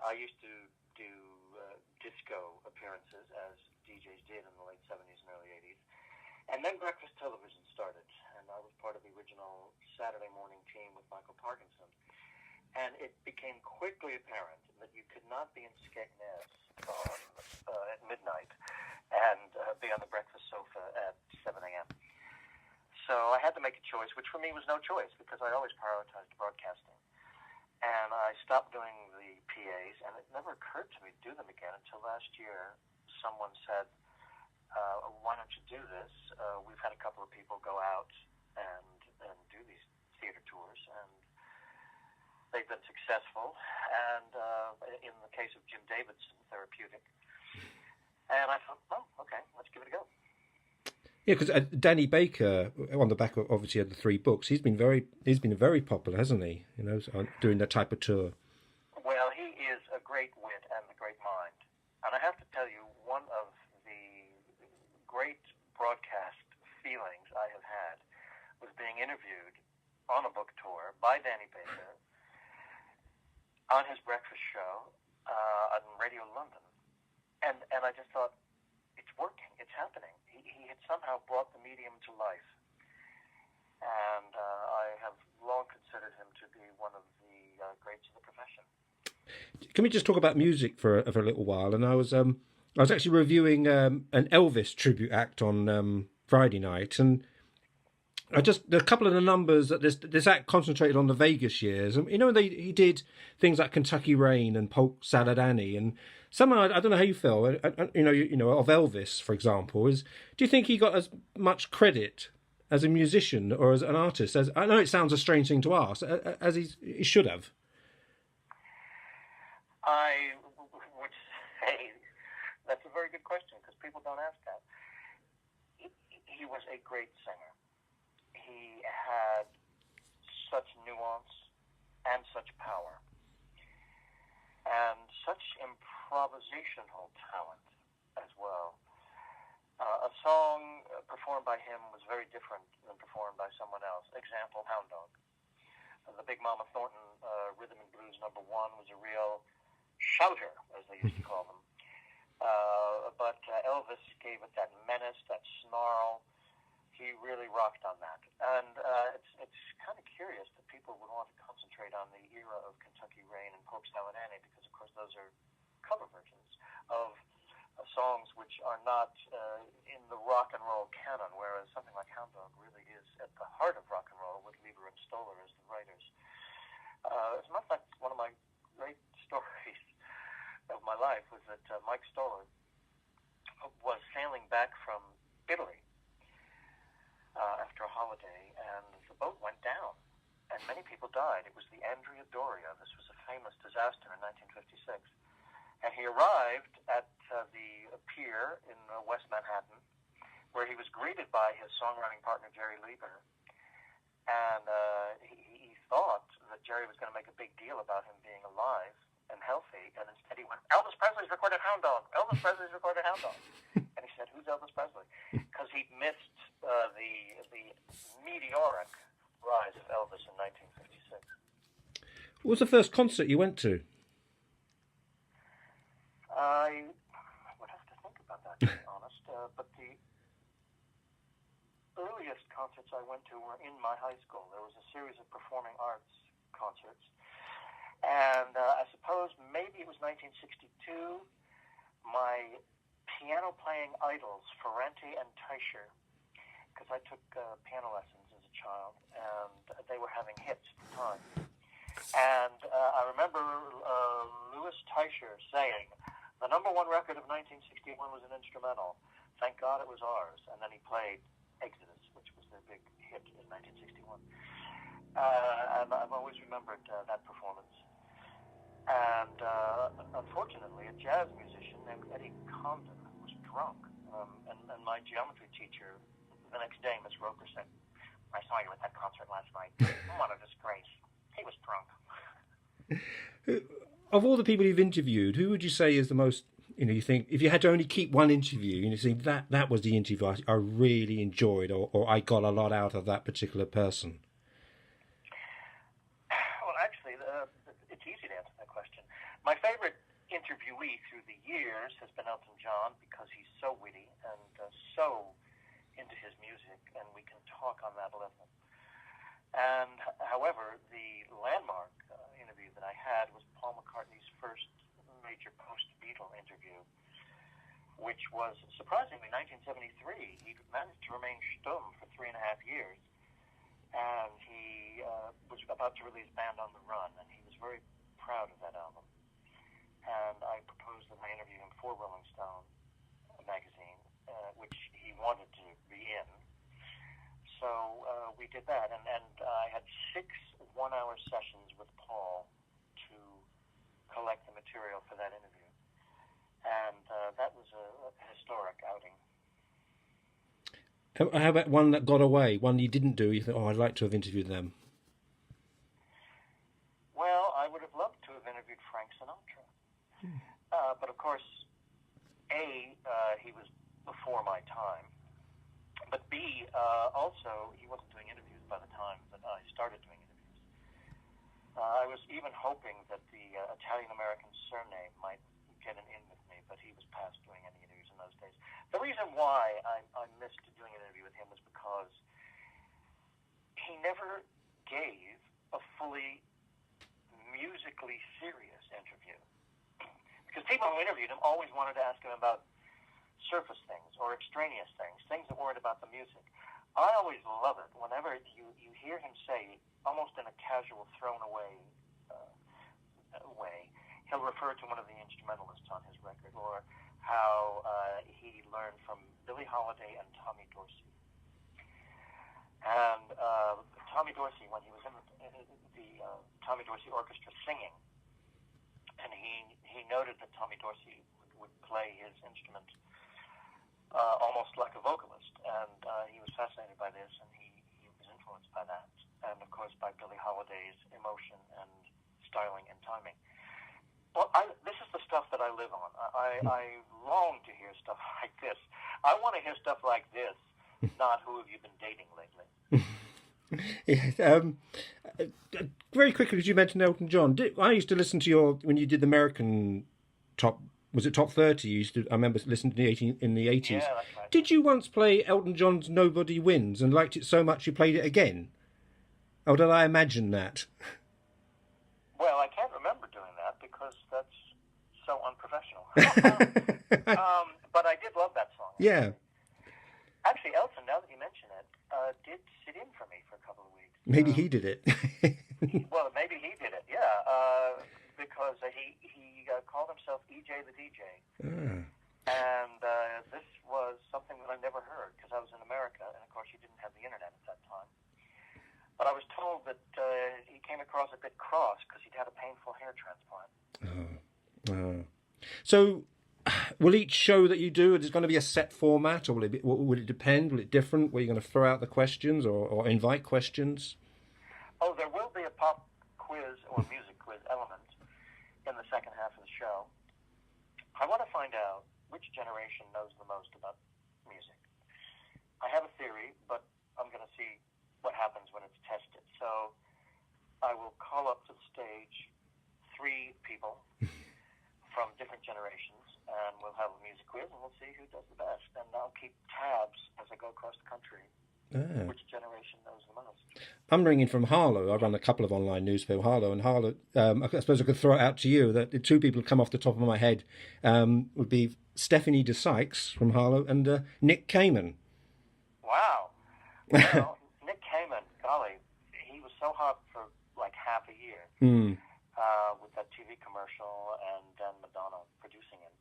I used to do disco appearances, as DJs did in the late 70s and early 80s. And then breakfast television started, and I was part of the original Saturday morning team with Michael Parkinson. And it became quickly apparent that you could not be in Skegness at midnight and be on the breakfast sofa at 7 a.m. So I had to make a choice, which for me was no choice because I always prioritized broadcasting. And I stopped doing the PAs, and it never occurred to me to do them again until last year. Someone said, why don't you do this? We've had a couple of people go out and do these theater tours, and they've been successful. And in the case of Jim Davidson, therapeutic. And I thought, oh, okay, let's give it a go. Yeah, because Danny Baker, on the back of obviously of the 3 books, he's been very popular, hasn't he? You know, doing that type of tour. Well, he is a great wit and a great mind, and I have to tell you, one of the great broadcast feelings I have had was being interviewed on a book tour by Danny Baker on his breakfast show on Radio London, and I just thought, it's working, it's happening. He had somehow brought the medium to life, and I have long considered him to be one of the greats of the profession. Can we just talk about music for a little while? And I was actually reviewing an Elvis tribute act on Friday night, and there are a couple of the numbers that this act concentrated on the Vegas years, and he did things like Kentucky Rain and Polk Salad Annie, and somehow I don't know how you feel, of Elvis, for example. Do you think he got as much credit as a musician or as an artist? As I know it sounds a strange thing to ask, as he should have. I would say that's a very good question because people don't ask that. He was a great singer. He had such nuance and such power and such improvisational talent as well. A song performed by him was very different than performed by someone else. Example, Hound Dog. The Big Mama Thornton Rhythm and Blues #1 was a real shouter, as they used to call them. But Elvis gave it that menace, that snarl. He really rocked on that. And it's kind of curious that people would want to concentrate on the era of Kentucky Rain and Polk Salad Annie because, of course, those are cover versions of songs which are not in the rock and roll canon, whereas something like Hound Dog really is at the heart of rock and roll with Lieber and Stoller as the writers. As a matter of fact, one of my great stories of my life was that Mike Stoller was sailing back from Italy after a holiday, and the boat went down, and many people died. It was the Andrea Doria. This was a famous disaster in 1956. And he arrived at the pier in West Manhattan, where he was greeted by his songwriting partner, Jerry Lieber. And he thought that Jerry was going to make a big deal about him being alive and healthy, and instead he went, Elvis Presley's recorded Hound Dog. Elvis Presley's recorded Hound Dog. And he said, who's Elvis Presley? Because he'd missed the meteoric rise of Elvis in 1956. What was the first concert you went to? I would have to think about that, to be honest. But the earliest concerts I went to were in my high school. There was a series of performing arts concerts. And I suppose maybe it was 1962. My piano-playing idols, Ferranti and Teicher, because I took piano lessons as a child, and they were having hits at the time. And I remember Louis Teicher saying, the #1 record of 1961 was an instrumental. Thank God it was ours. And then he played Exodus, which was their big hit in 1961. And I've always remembered that performance. And unfortunately, a jazz musician named Eddie Condon was drunk. And my geometry teacher, the next day, Miss Roper, said, I saw you at that concert last night. What a disgrace. He was drunk. Of all the people you've interviewed, who would you say is the most, you think, if you had to only keep one interview, you think that was the interview I really enjoyed, or I got a lot out of that particular person? Well, actually, it's easy to answer that question. My favorite interviewee through the years has been Elton John because he's so witty and so into his music, and we can talk on that level. And however, the landmark interview that I had was Paul McCartney's first major post-Beatle interview, which was surprisingly 1973. He managed to remain stumm for 3.5 years, and he was about to release Band on the Run, and he was very proud of that album. And I proposed that I interview him for Rolling Stone magazine, which he wanted to be in. So we did that, and I had 6 one-hour sessions with Paul to collect the material for that interview. And that was a historic outing. How about one that got away, one you didn't do? You thought, I'd like to have interviewed them. Well, I would have loved to have interviewed Frank Sinatra. But of course, A, he was before my time. But B, also, he wasn't doing interviews by the time that I started doing interviews. I was even hoping that the Italian-American surname might get an in with me, but he was past doing any interviews in those days. The reason why I missed doing an interview with him was because he never gave a fully musically serious interview. Because people who interviewed him always wanted to ask him about surface things or extraneous things that weren't about the music. I always love it whenever you hear him say, almost in a casual, thrown away way, he'll refer to one of the instrumentalists on his record, or how he learned from Billie Holiday and Tommy Dorsey. And Tommy Dorsey, when he was in the Tommy Dorsey Orchestra singing, and he noted that Tommy Dorsey would play his instrument almost like a vocalist, and he was fascinated by this, and he was influenced by that, and of course by Billie Holiday's emotion and styling and timing. Well, this is the stuff that I live on. I long to hear stuff like this. I want to hear stuff like this, not who have you been dating lately. Yes. Very quickly, as you mentioned Elton John, I used to listen to when you did the American top. Was it Top 30? I remember listening to in the 80s. Yeah, that's right. Did you once play Elton John's Nobody Wins and liked it so much you played it again? Or did I imagine that? Well, I can't remember doing that because that's so unprofessional. But I did love that song. Yeah. Actually, Elton, now that you mention it, did sit in for me for a couple of weeks. Maybe he did it. Well, maybe he did it, yeah. Because he called himself EJ the DJ. And this was something that I never heard because I was in America, and of course you didn't have the internet at that time. But I was told that he came across a bit cross because he'd had a painful hair transplant. So, will each show that you do, is it going to be a set format, or will it depend? Will it different? Were you going to throw out the questions or invite questions? Oh, there will be a pop quiz or music quiz element in the second half of the show. I want to find out which generation knows the most about music. I have a theory, but I'm going to see what happens when it's tested. So I will call up to the stage 3 people from different generations, and we'll have a music quiz, and we'll see who does the best. And I'll keep tabs as I go across the country. Which generation knows the most? I'm ringing from Harlow. I run a couple of online newspapers, Harlow, and Harlow. I suppose I could throw it out to you that the 2 people who come off the top of my head would be Stephanie de Sykes from Harlow and Nick Kamen. Wow. Well, Nick Kamen, golly, he was so hot for like half a year with that TV commercial and then Madonna producing him.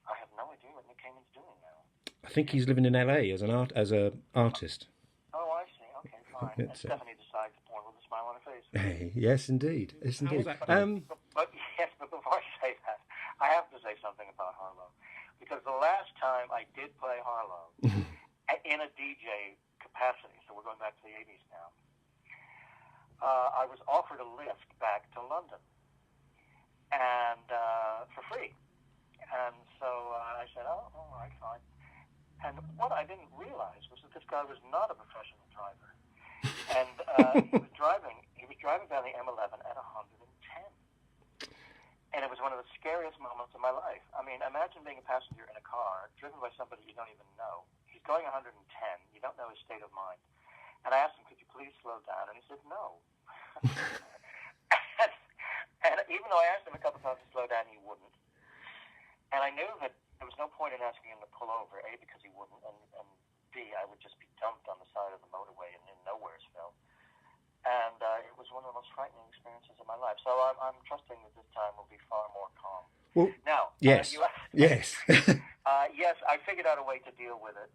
I have no idea what Nick Kamen's doing now. I think he's living in LA as an artist. Oh, I see. Okay, fine. And Stephanie decides to born with a smile on her face. Yes, indeed. Yes, indeed. But before I say that, I have to say something about Harlow. Because the last time I did play Harlow in a DJ capacity, so we're going back to the 80s now, I was offered a lift back to London and for free. And so I said, oh, all right, fine. And what I didn't realize was that this guy was not a professional driver. And he was driving down the M11 at 110. And it was one of the scariest moments of my life. I mean, imagine being a passenger in a car driven by somebody you don't even know. He's going 110. You don't know his state of mind. And I asked him, could you please slow down? And he said, no. and even though I asked him a couple times to slow down, he wouldn't. And I knew that there was no point in asking him to pull over, A, because he wouldn't, and B, I would just be dumped on the side of the motorway in Nowheresville. And it was one of the most frightening experiences of my life. So I'm trusting that this time will be far more calm. Well, now, yes, yes. yes, I figured out a way to deal with it,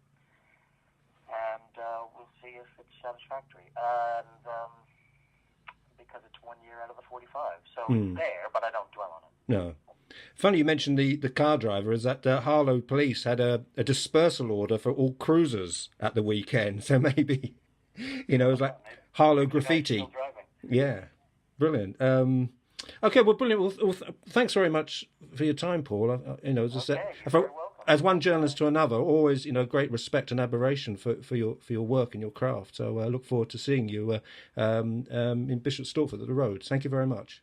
and we'll see if it's satisfactory. And because it's 1 year out of the 45, so it's there, but I don't dwell on it. No. Funny you mentioned the car driver, is that Harlow Police had a dispersal order for all cruisers at the weekend, so maybe, it was like Harlow graffiti. Yeah, brilliant. Okay, well, brilliant. Well, thanks very much for your time, Paul. As one journalist to another, always, great respect and admiration for your work and your craft. So I look forward to seeing you in Bishop Stortford at the Roads. Thank you very much.